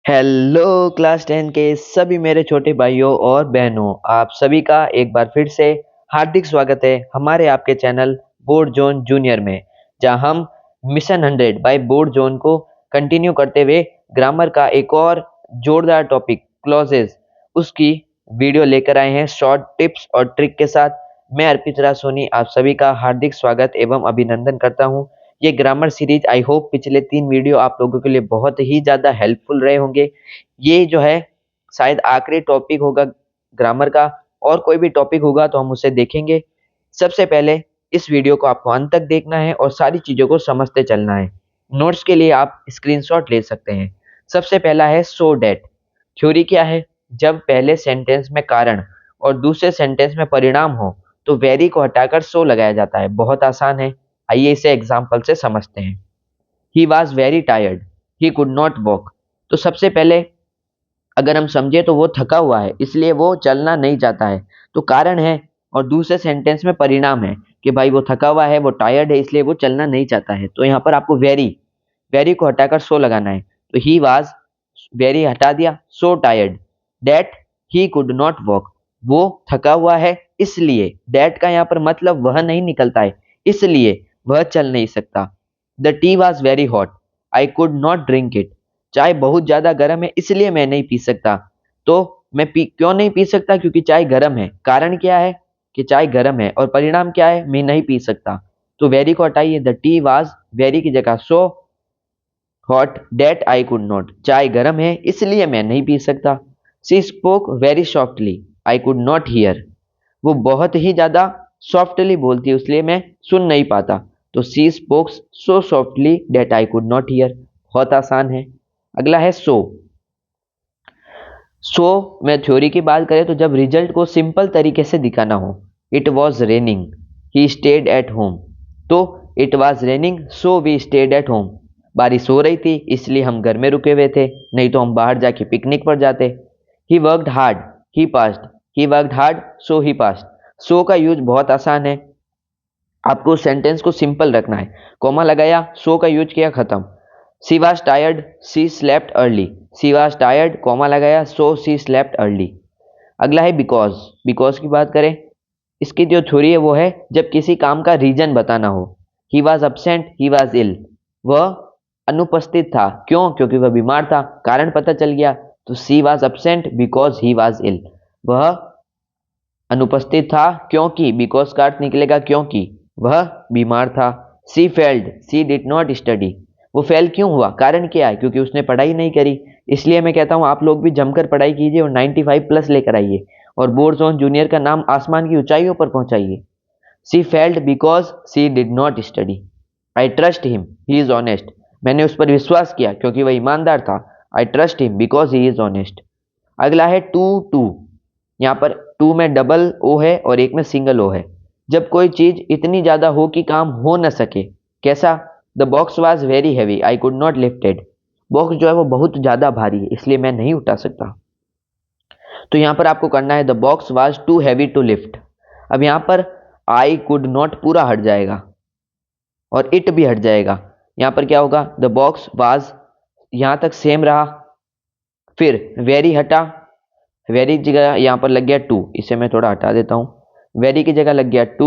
Hello class 10 के सभी मेरे छोटे भाइयों और बहनों, आप सभी का एक बार फिर से हार्दिक स्वागत है हमारे आपके चैनल बोर्ड जोन जूनियर में, जहां हम मिशन 100 बाय बोर्ड जोन को कंटिन्यू करते हुए ग्रामर का एक और जोरदार टॉपिक क्लॉजेज उसकी वीडियो लेकर आए हैं शॉर्ट टिप्स और ट्रिक के साथ। मैं अर्पित सोनी आप सभी का हार्दिक स्वागत एवं अभिनंदन करता हूं। ये ग्रामर सीरीज आई होप पिछले 3 वीडियो आप लोगों के लिए बहुत ही ज़्यादा हेल्पफुल रहे होंगे। ये जो है शायद आखिरी टॉपिक होगा ग्रामर का, और कोई भी टॉपिक होगा तो हम उसे देखेंगे। सबसे पहले इस वीडियो को आपको अंत तक देखना है और सारी चीज़ों को समझते चलना है। नोट्स के लिए आप स्क्रीनशॉट ले सकते हैं। सबसे पहला है सो डैट। थ्योरी क्या है? जब पहले सेंटेंस में कारण और दूसरे सेंटेंस में परिणाम हो तो वेरी को हटाकर सो लगाया जाता है। बहुत आसान है, आइए इसे एग्जाम्पल से समझते हैं। He was very tired, he could not walk. तो सबसे पहले अगर हम समझे तो वो थका हुआ है इसलिए वो चलना नहीं चाहता है, तो कारण है। और दूसरे सेंटेंस में परिणाम है कि भाई वो थका हुआ है, वो टायर्ड है इसलिए वो चलना नहीं चाहता है। तो यहाँ पर आपको वेरी वेरी को हटाकर सो लगाना है। तो ही वॉज, वेरी हटा दिया, so tired that he could not walk. वो थका हुआ है इसलिए, दैट का यहाँ पर मतलब वह नहीं निकलता है, इसलिए वह चल नहीं सकता। The T was very hot, I could not drink it. चाय बहुत ज्यादा गर्म है इसलिए मैं नहीं पी सकता। तो मैं क्यों नहीं पी सकता? क्योंकि चाय गर्म है। कारण क्या है कि चाय गर्म है, और परिणाम क्या है? मैं नहीं पी सकता। तो वेरी को हटाइए, द टी वाज वेरी की जगह so hot that I could not. चाय गर्म है इसलिए मैं नहीं पी सकता। She spoke very softly, I could not hear. वो बहुत ही ज्यादा सॉफ्टली बोलती है इसलिए मैं सुन नहीं पाता। तो she spokes so softly that I could not hear. बहुत आसान है। अगला है सो। में थ्योरी की बात करें तो जब रिजल्ट को सिंपल तरीके से दिखाना हो, it was raining, he stayed at home. तो it was raining so we stayed at home. बारिश हो रही थी इसलिए हम घर में रुके हुए थे, नहीं तो हम बाहर जाके पिकनिक पर जाते। He worked hard, he passed, he worked hard so he passed. So का यूज बहुत आसान है, आपको सेंटेंस को सिंपल रखना है। कॉमा लगाया, सो का यूज किया, खत्म। She was tired, she slept early. She was tired, comma लगाया, सो सी स्लेप्ट अर्ली। अगला है बिकॉज। बिकॉज की बात करें, इसकी जो थ्योरी है वो है जब किसी काम का रीजन बताना हो। He was absent, he was ill. वह अनुपस्थित था, क्यों? क्योंकि वह बीमार था। कारण पता चल गया, तो she was absent because he was ill. वह अनुपस्थित था क्योंकि, बिकॉज का अर्थ निकलेगा क्योंकि वह बीमार था। She failed, she did not study. वो फेल क्यों हुआ? कारण क्या है? क्योंकि उसने पढ़ाई नहीं करी। इसलिए मैं कहता हूं आप लोग भी जमकर पढ़ाई कीजिए और 95 प्लस लेकर आइए, और बोर्ड जोन जूनियर का नाम आसमान की ऊंचाइयों पर पहुंचाइए। She failed because she did not study. I trust him, he is honest. मैंने उस पर विश्वास किया क्योंकि वह ईमानदार था। I trust him because he is honest. अगला है टू टू। यहाँ पर टू में डबल ओ है और एक में सिंगल ओ है। जब कोई चीज इतनी ज्यादा हो कि काम हो न सके। कैसा? The box was very heavy, I could not lift it. Box जो है वो बहुत ज्यादा भारी है इसलिए मैं नहीं उठा सकता। तो यहाँ पर आपको करना है the box was too heavy to lift. अब यहाँ पर आई कुड नॉट पूरा हट जाएगा और इट भी हट जाएगा। यहाँ पर क्या होगा? द बॉक्स वाज यहाँ तक सेम रहा, फिर वेरी हटा, वेरी की जगह यहाँ पर लग गया टू, इसे मैं थोड़ा हटा देता हूँ। वेरी की जगह लग गया टू,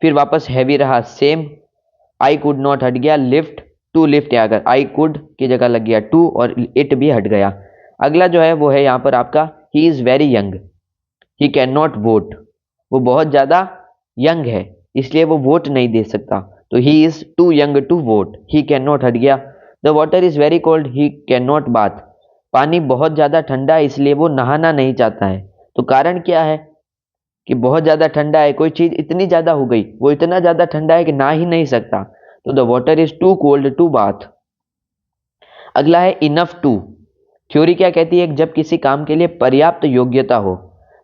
फिर वापस हैवी रहा सेम। आई कुड नॉट हट गया, लिफ्ट, टू लिफ्ट। अगर आई कुड की जगह लग गया टू और इट भी हट गया। अगला जो है वो है यहाँ पर आपका he is very young, he can not vote. वो बहुत ज्यादा यंग है इसलिए वो वोट नहीं दे सकता। तो he is too young to vote, he can not हट गया। The water is very cold, he can not bath. पानी बहुत ज्यादा ठंडा है इसलिए वो नहाना नहीं चाहता है। तो कारण क्या है कि बहुत ज्यादा ठंडा है, कोई चीज इतनी ज्यादा हो गई, वो इतना ज्यादा ठंडा है कि नहा ही नहीं सकता। तो the water is too cold to bath. अगला है इनफ टू। थ्योरी क्या कहती है? जब किसी काम के लिए पर्याप्त योग्यता हो।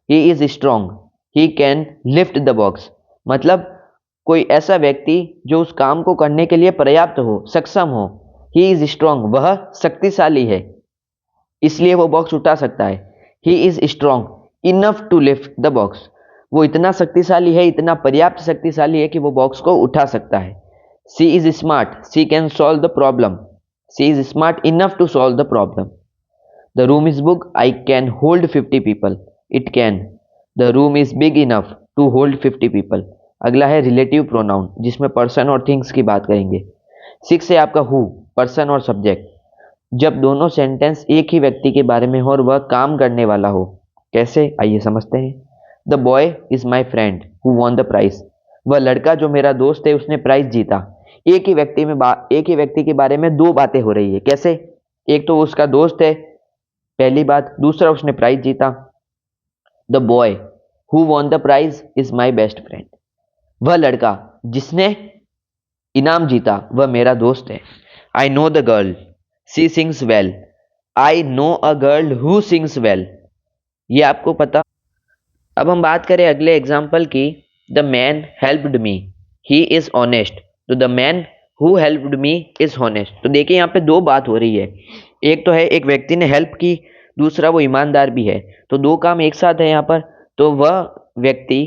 ही is strong, he can lift the box. मतलब कोई ऐसा व्यक्ति जो उस काम को करने के लिए पर्याप्त हो, सक्षम हो। ही इज स्ट्रांग, वह शक्तिशाली है इसलिए वो बॉक्स उठा सकता है। He is strong enough to lift the box. वो इतना शक्तिशाली है, इतना पर्याप्त शक्तिशाली है कि वो बॉक्स को उठा सकता है। She is smart, she can solve the problem. She is smart enough to solve the problem. The room is book, I can hold 50 people, it can, the room is big enough to hold 50 people. अगला है relative pronoun, जिसमें person और things की बात करेंगे। 6 है आपका who, person और सब्जेक्ट, जब दोनों सेंटेंस एक ही व्यक्ति के बारे में हो और वह काम करने वाला हो। कैसे, आइए समझते हैं। The boy is my friend who won the prize, वह लड़का जो मेरा दोस्त है उसने प्राइज जीता। एक ही व्यक्ति के बारे में दो बातें हो रही है। कैसे, एक तो उसका दोस्त है, पहली बात, दूसरा उसने प्राइज जीता। The boy who won the prize is my best friend, वह लड़का जिसने इनाम जीता वह मेरा दोस्त है। I know the girl she sings well, I know a girl who sings well, ये आपको पता। अब हम बात करें अगले एग्जाम्पल की। The man helped me, he is honest, तो the man who helped me is honest. तो देखिए यहाँ पे दो बात हो रही है, एक तो है एक व्यक्ति ने हेल्प की, दूसरा वो ईमानदार भी है, तो दो काम एक साथ है यहाँ पर। तो वह व्यक्ति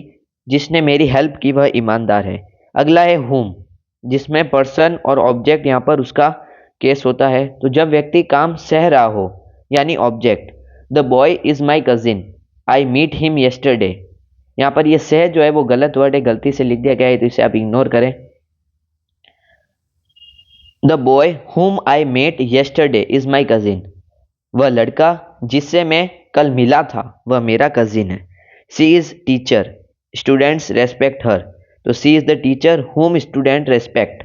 जिसने मेरी हेल्प की वह ईमानदार है। अगला है हुम, जिसमें पर्सन और ऑब्जेक्ट यहाँ पर उसका केस होता है। तो जब व्यक्ति काम सह रहा हो यानी object. The boy is my cousin, I meet him yesterday, यहाँ पर ये सह जो है वो गलत वर्ड है, गलती से लिख दिया गया है, तो इसे आप इग्नोर करें। The boy whom I met yesterday is my cousin, वह लड़का जिससे मैं कल मिला था वह मेरा कजिन है। She is teacher, students respect हर, तो सी इज द टीचर हुम स्टूडेंट रेस्पेक्ट।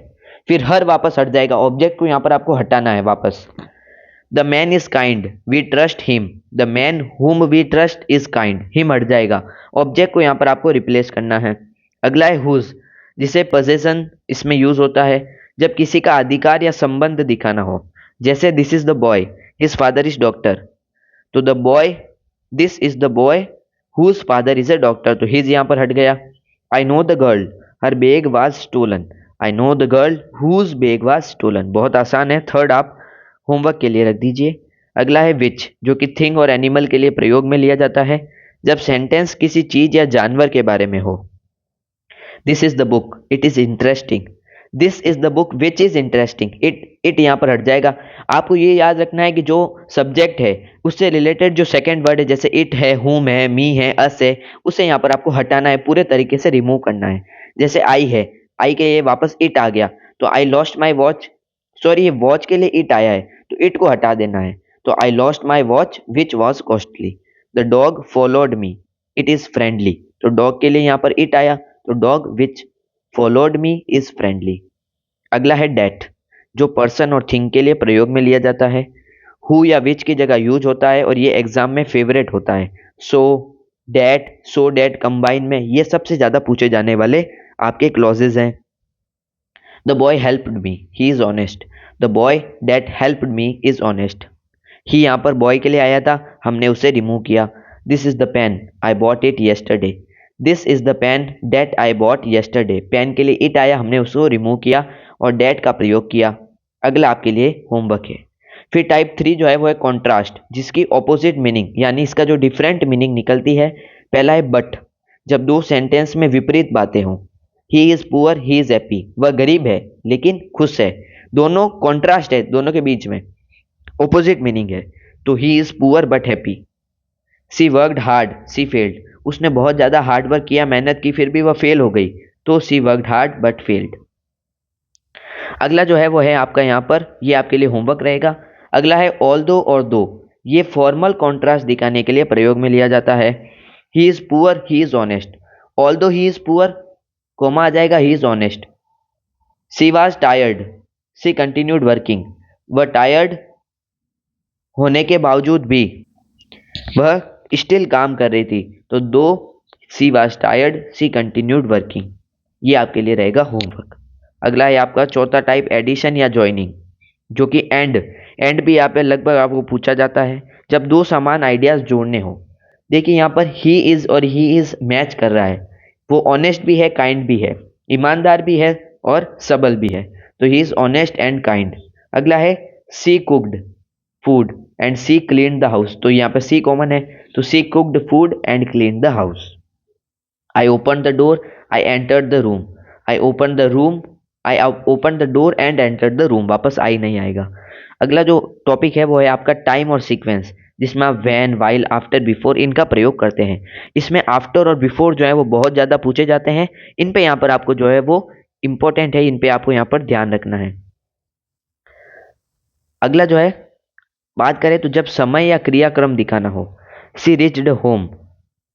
फिर हर वापस हट जाएगा, ऑब्जेक्ट को यहाँ पर आपको हटाना है वापस। The man is kind we trust him, the man whom we trust is kind, him हट जाएगा, ऑब्जेक्ट को यहाँ पर आपको रिप्लेस करना है। अगला है हुज, जिसे पोजेशन इसमें यूज होता है जब किसी का अधिकार या संबंध दिखाना हो। जैसे this is the boy his father is doctor, तो the boy, this is the boy whose father is a doctor, तो हिज यहाँ पर हट गया। I know the girl her bag was stolen, I know the girl whose bag was stolen, बहुत आसान है, third आप होमवर्क के लिए रख दीजिए। अगला है विच, जो कि थिंग और एनिमल के लिए प्रयोग में लिया जाता है जब सेंटेंस किसी चीज या जानवर के बारे में हो। This is the book it is interesting, this is the book which is interesting, it यहाँ पर हट जाएगा। आपको ये याद रखना है कि जो सब्जेक्ट है उससे रिलेटेड जो सेकंड वर्ड है, जैसे इट है, हुम है, मी है, अस है, उसे यहाँ पर आपको हटाना है, पूरे तरीके से रिमूव करना है। जैसे आई है, आई के ये वापस इट आ गया, तो I lost my watch, sorry ये वॉच के लिए इट आया है तो इट को हटा देना है, तो I lost my watch which was costly. The dog followed me it is friendly, तो डॉग के लिए यहाँ पर इट आया, तो dog which followed me is friendly. अगला है डेट, जो पर्सन और थिंग के लिए प्रयोग में लिया जाता है, हु या विच की जगह यूज होता है और ये एग्जाम में फेवरेट होता है। सो डेट कंबाइन में ये सबसे ज्यादा पूछे जाने वाले आपके क्लॉजेज हैं। The boy helped me he is honest, the boy that helped me is honest, he यहाँ पर बॉय के लिए आया था, हमने उसे रिमूव किया। This is the pen I bought it yesterday, this is the pen that I bought yesterday, pen के लिए इट आया, हमने उसको रिमूव किया और डेट का प्रयोग किया। अगला आपके लिए होमवर्क है। फिर टाइप 3 जो है वो है कॉन्ट्रास्ट, जिसकी ऑपोजिट मीनिंग यानी इसका जो डिफरेंट मीनिंग निकलती है। पहला है बट, जब दो सेंटेंस में विपरीत बातें हों। ही is poor he is happy, वह गरीब है लेकिन खुश है, दोनों कॉन्ट्रास्ट है, दोनों के बीच में ऑपोजिट मीनिंग है, तो he is poor but happy. She worked hard she failed, उसने बहुत ज्यादा हार्ड वर्क किया, मेहनत की, फिर भी वह फेल हो गई, तो सी वर्कड हार्ड बट फेल्ड। अगला जो है वो है आपका यहाँ पर, ये आपके लिए होमवर्क रहेगा। अगला है ऑल दो और दो, ये फॉर्मल कॉन्ट्रास्ट दिखाने के लिए प्रयोग में लिया जाता है। He is poor he is honest, although he is poor, comma आ जाएगा, he is honest. She was tired she continued working, वह टायर्ड होने के बावजूद भी वह स्टिल काम कर रही थी, तो though she was tired she continued working, ये आपके लिए रहेगा होमवर्क। अगला है आपका चौथा टाइप एडिशन या ज्वाइनिंग, जो कि एंड भी यहाँ पे लगभग आपको पूछा जाता है जब दो समान आइडियाज जोड़ने हो। देखिए यहाँ पर ही इज और ही इज मैच कर रहा है, वो ऑनेस्ट भी है, काइंड भी है, ईमानदार भी है और सबल भी है, तो he is honest and kind. अगला है she cooked food and she clean the house, तो यहाँ पे सी कॉमन है, तो she cooked food and clean the house. I open the door I entered the room, I open the room I open the door and entered the room, वापस आई नहीं आएगा। अगला जो टॉपिक है वो है आपका टाइम और सीक्वेंस, जिसमें आप व्हेन, व्हाइल, आफ्टर, बिफोर इनका प्रयोग करते हैं। इसमें आफ्टर और बिफोर जो है वो बहुत ज़्यादा पूछे जाते हैं। इन पे यहाँ पर आपको जो है वो इम्पोर्टेंट है, इन पे आपको यहाँ पर ध्यान रखना है। अगला जो है बात करें तो जब समय या क्रियाक्रम दिखाना हो, she reached home,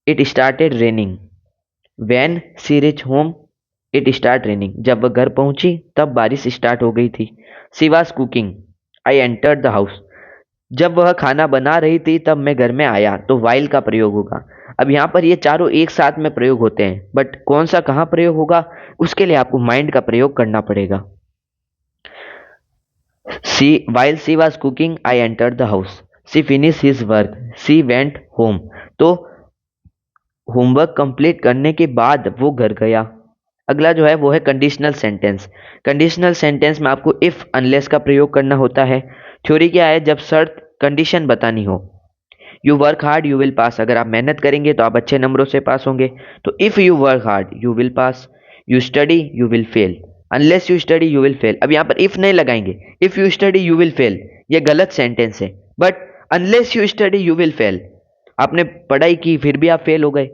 it started raining. When she reach home, it start raining. जब वह घर पहुंची तब बारिश स्टार्ट हो गई थी। She was cooking, I entered the house. जब वह खाना बना रही थी तब मैं घर में आया, तो वाइल का प्रयोग होगा। अब यहाँ पर ये चारों एक साथ में प्रयोग होते हैं, बट कौन सा कहाँ प्रयोग होगा उसके लिए आपको माइंड का प्रयोग करना पड़ेगा। She while she was cooking I entered the house, she finish his work, she went home. तो होमवर्क कंप्लीट करने के बाद वो घर गया। अगला जो है वो है कंडीशनल सेंटेंस। कंडीशनल सेंटेंस में आपको इफ अनलेस का प्रयोग करना होता है। थ्योरी क्या है, जब शर्त कंडीशन बतानी हो। You work hard you will पास, अगर आप मेहनत करेंगे तो आप अच्छे नंबरों से पास होंगे, तो if you work hard you will pass. You study you will fail, unless you study you will fail. अब यहाँ पर इफ नहीं लगाएंगे, if you study you will fail ये गलत सेंटेंस है, but unless you study you will fail, आपने पढ़ाई की फिर भी आप फेल हो गए।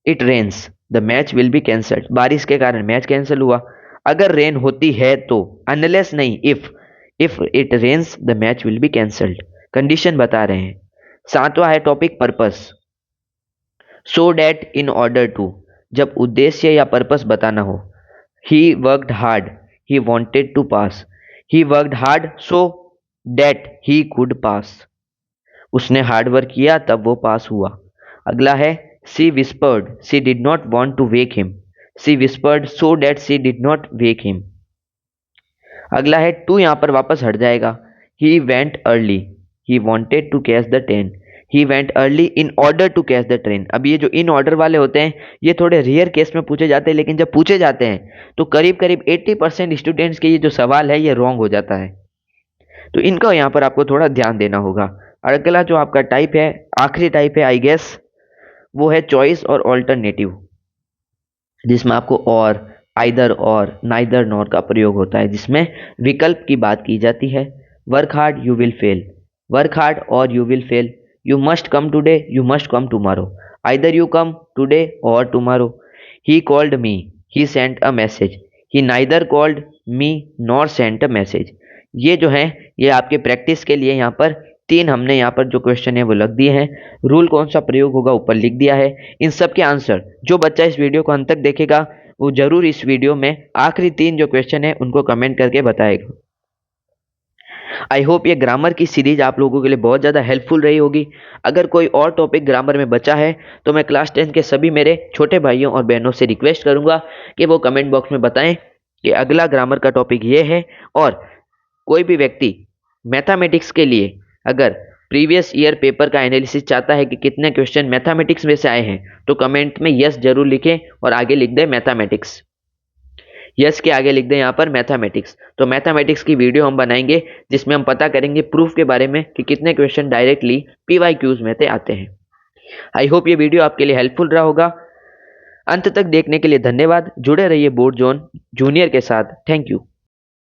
It rains the match will be cancelled, बारिश के कारण मैच कैंसिल हुआ। अगर रेन होती है तो, अनलेस नहीं, if it rains the match will be cancelled, condition बता रहे हैं। सातवां है topic purpose. So that in order to, जब उद्देश्य या पर्पस बताना हो। He worked hard he wanted to pass, he worked hard so that he could pass, उसने हार्ड वर्क किया तब वो पास हुआ। अगला है she whispered she did not want to wake him, she whispered so that she did not wake him. अगला है to, यहां पर वापस हट जाएगा। He went early he wanted to catch the train, he went early in order to catch the train. अब ये जो इन ऑर्डर वाले होते हैं ये थोड़े रेयर केस में पूछे जाते हैं, लेकिन जब पूछे जाते हैं तो करीब करीब 80% स्टूडेंट्स के ये जो सवाल है ये रॉन्ग हो जाता है, तो इनका यहाँ पर आपको थोड़ा ध्यान देना होगा। अगला जो आपका टाइप है, आखिरी टाइप है आई गेस, वो है चॉइस और ऑल्टरनेटिव, जिसमें आपको और, आइदर और, नाइदर नॉर का प्रयोग होता है, जिसमें विकल्प की बात की जाती है। Work hard you will fail, work hard or you will fail. You must come today you must come tomorrow, either you come today or tomorrow. He called me he sent a message, he neither called me nor sent a message. ये जो है ये आपके practice के लिए यहाँ पर तीन हमने यहाँ पर जो क्वेश्चन है वो लग दिए हैं। रूल कौन सा प्रयोग होगा ऊपर लिख दिया है। इन सब के आंसर जो बच्चा इस वीडियो को अंत तक देखेगा वो जरूर इस वीडियो में आखिरी तीन जो क्वेश्चन है उनको कमेंट करके बताएगा। आई होप ये ग्रामर की सीरीज आप लोगों के लिए बहुत ज़्यादा हेल्पफुल रही होगी। अगर कोई और टॉपिक ग्रामर में बचा है तो मैं क्लास 10 के सभी मेरे छोटे भाइयों और बहनों से रिक्वेस्ट करूंगा कि वो कमेंट बॉक्स में बताएं कि अगला ग्रामर का टॉपिक ये है। और कोई भी व्यक्ति मैथमेटिक्स के लिए अगर प्रीवियस ईयर पेपर का एनालिसिस चाहता है कि कितने क्वेश्चन मैथमेटिक्स में से आए हैं तो कमेंट में यस जरूर लिखें और आगे लिख दें मैथमेटिक्स, यस के आगे लिख दें यहाँ पर मैथमेटिक्स। तो मैथमेटिक्स की वीडियो हम बनाएंगे जिसमें हम पता करेंगे प्रूफ के बारे में कि कितने क्वेश्चन डायरेक्टली PYQs में से आते हैं। आई होप ये वीडियो आपके लिए हेल्पफुल रहा होगा। अंत तक देखने के लिए धन्यवाद। जुड़े रहिए बोर्ड जोन जूनियर के साथ। Thank you.